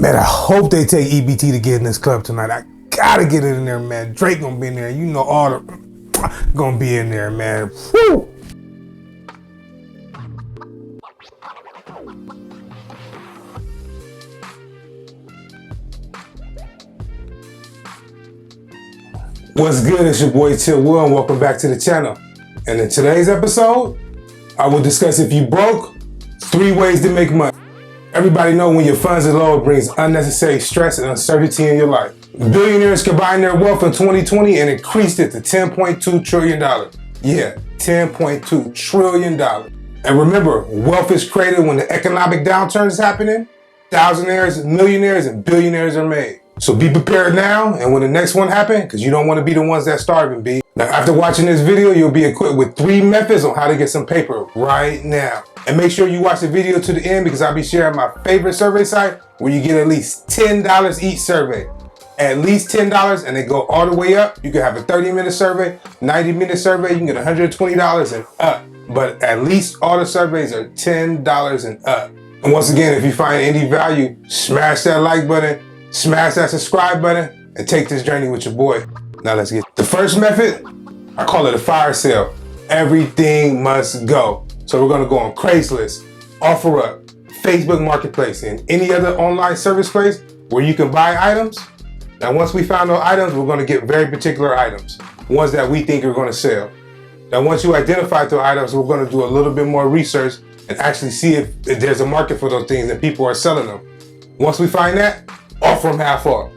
Man, I hope they take EBT to get in this club tonight. I gotta get it in there, man. Drake gonna be in there. You know all the gonna be in there, man. Woo! What's good? It's your boy Till Will and welcome back to the channel. And in today's episode, I will discuss if you broke, 3 ways to make money. Everybody know when your funds are low, it brings unnecessary stress and uncertainty in your life. Billionaires combined their wealth in 2020 and increased it to $10.2 trillion. Yeah, $10.2 trillion. And remember, wealth is created when the economic downturn is happening. Thousandaires, millionaires, and billionaires are made. So be prepared now, and when the next one happens, because you don't want to be the ones that starving, B. Now, after watching this video, you'll be equipped with 3 methods on how to get some paper right now. And make sure you watch the video to the end because I'll be sharing my favorite survey site where you get at least $10 each survey. At least $10, and they go all the way up. You can have a 30-minute survey, 90-minute survey, you can get $120 and up. But at least all the surveys are $10 and up. And once again, if you find any value, smash that like button, smash that subscribe button, and take this journey with your boy. Now let's get the first method. I call it a fire sale. Everything must go. So we're gonna go on Craigslist, OfferUp, Facebook Marketplace, and any other online service place where you can buy items. Now once we found those items, we're gonna get very particular items, ones that we think are gonna sell. Now once you identify those items, we're gonna do a little bit more research and actually see if there's a market for those things and people are selling them. Once we find that, offer them half off.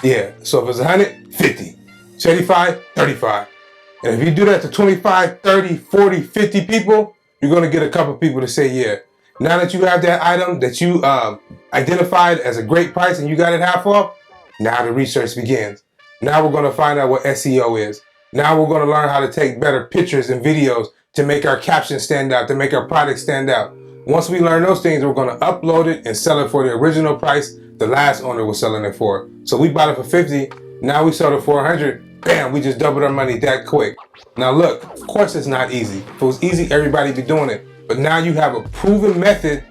Yeah, so if it's 100, 50, 75, 35. And if you do that to 25, 30, 40, 50 people, you're gonna get a couple people to say yeah. Now that you have that item that you identified as a great price and you got it half off, now the research begins. Now we're gonna find out what SEO is. Now we're gonna learn how to take better pictures and videos to make our captions stand out, to make our product stand out. Once we learn those things, we're gonna upload it and sell it for the original price the last owner was selling it for. So we bought it for 50, now we sold it for 100, bam, we just doubled our money that quick. Now look, of course it's not easy. If it was easy, everybody be doing it. But now you have a proven method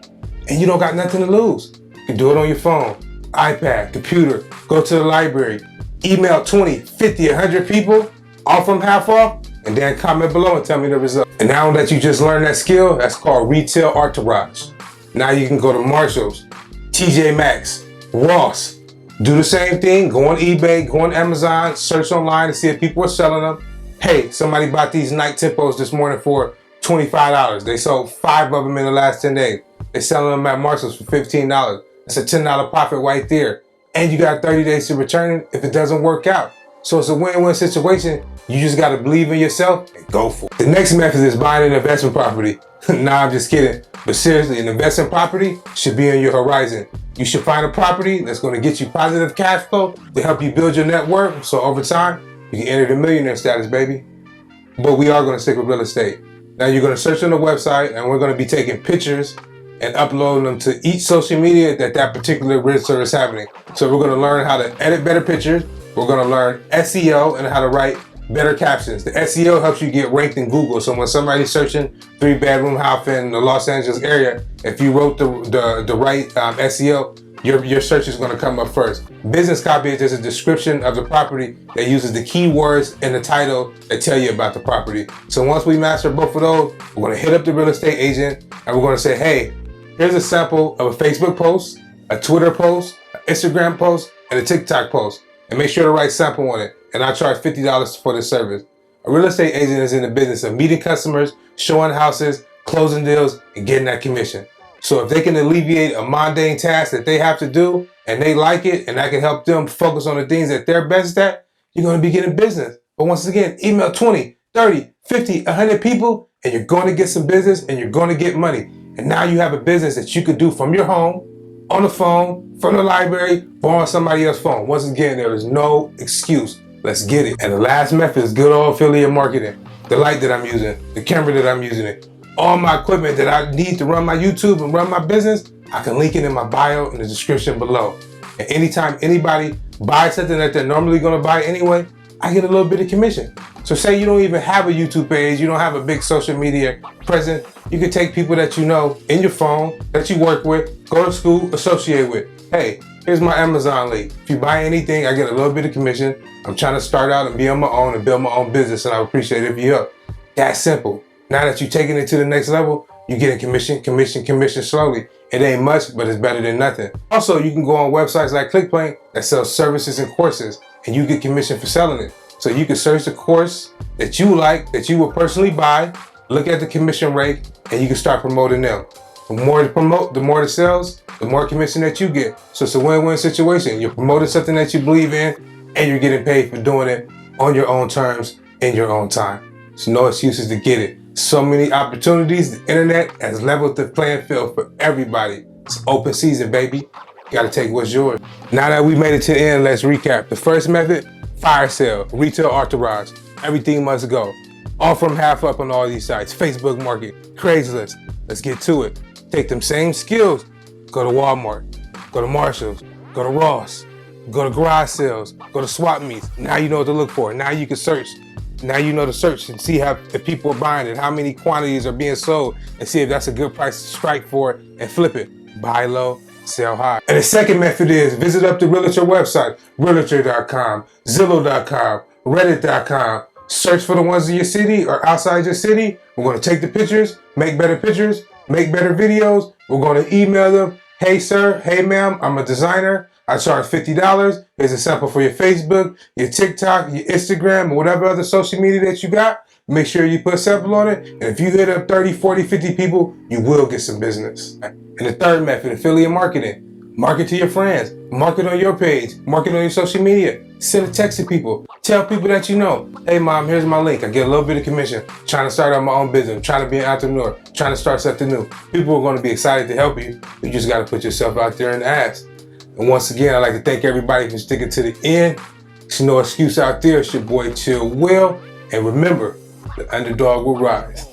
and you don't got nothing to lose. You can do it on your phone, iPad, computer, go to the library, email 20, 50, 100 people, offer them half off, and then comment below and tell me the result. And now that you just learned that skill, that's called retail entourage. Now you can go to Marshall's, TJ Maxx, Ross, do the same thing, go on eBay, go on Amazon, search online to see if people are selling them. Hey, somebody bought these Nike Tempos this morning for $25. They sold 5 of them in the last 10 days. They're selling them at Marshall's for $15. It's a $10 profit right there. And you got 30 days to return it if it doesn't work out. So it's a win-win situation. You just gotta believe in yourself and go for it. The next method is buying an investment property. Nah, I'm just kidding. But seriously, an investment property should be on your horizon. You should find a property that's gonna get you positive cash flow to help you build your net worth. So over time, you can enter the millionaire status, baby. But we are gonna stick with real estate. Now you're gonna search on the website and we're gonna be taking pictures and uploading them to each social media that particular realtor is happening. So we're gonna learn how to edit better pictures. We're gonna learn SEO and how to write better captions. The SEO helps you get ranked in Google. So when somebody's searching 3-bedroom house in the Los Angeles area, if you wrote the right SEO, your search is gonna come up first. Business copy is just a description of the property that uses the keywords in the title that tell you about the property. So once we master both of those, we're gonna hit up the real estate agent and we're gonna say, hey, here's a sample of a Facebook post, a Twitter post, an Instagram post, and a TikTok post. And make sure to write sample on it. And I charge $50 for this service. A real estate agent is in the business of meeting customers, showing houses, closing deals, and getting that commission. So if they can alleviate a mundane task that they have to do, and they like it, and I can help them focus on the things that they're best at, you're gonna be getting business. But once again, email 20, 30, 50, 100 people, and you're gonna get some business, and you're gonna get money. And now you have a business that you could do from your home, on the phone, from the library, or on somebody else's phone. Once again, there is no excuse. Let's get it. And the last method is good old affiliate marketing. The light that I'm using, the camera that I'm using, all my equipment that I need to run my YouTube and run my business, I can link it in my bio in the description below. And anytime anybody buys something that they're normally gonna buy anyway, I get a little bit of commission. So say you don't even have a YouTube page, you don't have a big social media presence, you can take people that you know in your phone, that you work with, go to school, associate with. Hey, Here's my Amazon link. If you buy anything, I get a little bit of commission. I'm trying to start out and be on my own and build my own business, and I would appreciate it if you help. That's simple. Now that you're taking it to the next level, you're getting commission slowly. It ain't much, but it's better than nothing. Also, you can go on websites like ClickPlank that sell services and courses, and you get commission for selling it. So you can search the course that you like, that you would personally buy, look at the commission rate, and you can start promoting them. The more to promote, the more the sales, the more commission that you get. So it's a win-win situation. You're promoting something that you believe in, and you're getting paid for doing it on your own terms, in your own time. There's no excuses to get it. So many opportunities. The internet has leveled the playing field for everybody. It's open season, baby. You gotta take what's yours. Now that we made it to the end, let's recap. The first method, fire sale, retail entourage. Everything must go. All from half up on all these sites. Facebook Market, Craigslist. Let's get to it. Take them same skills. Go to Walmart, go to Marshalls, go to Ross, go to garage sales, go to swap meets. Now you know what to look for. Now you can search. Now you know to search and see if people are buying it, how many quantities are being sold, and see if that's a good price to strike for it and flip it. Buy low, sell high. And the second method is visit up the Realtor website, realtor.com, Zillow.com, Reddit.com. Search for the ones in your city or outside your city. We're going to take the pictures, make better videos. We're going to email them. Hey, sir. Hey, ma'am. I'm a designer. I charge $50. Here's a sample for your Facebook, your TikTok, your Instagram, or whatever other social media that you got. Make sure you put a sample on it. And if you hit up 30, 40, 50 people, you will get some business. And the third method, affiliate marketing. Market to your friends. Market on your page. Market on your social media. Send a text to people. Tell people that you know. Hey, mom, here's my link. I get a little bit of commission. Trying to start out my own business. I'm trying to be an entrepreneur. Trying to start something new. People are going to be excited to help you. You just got to put yourself out there and ask. And once again, I'd like to thank everybody for sticking to the end. There's no excuse out there. It's your boy Chill Will. And remember, the underdog will rise.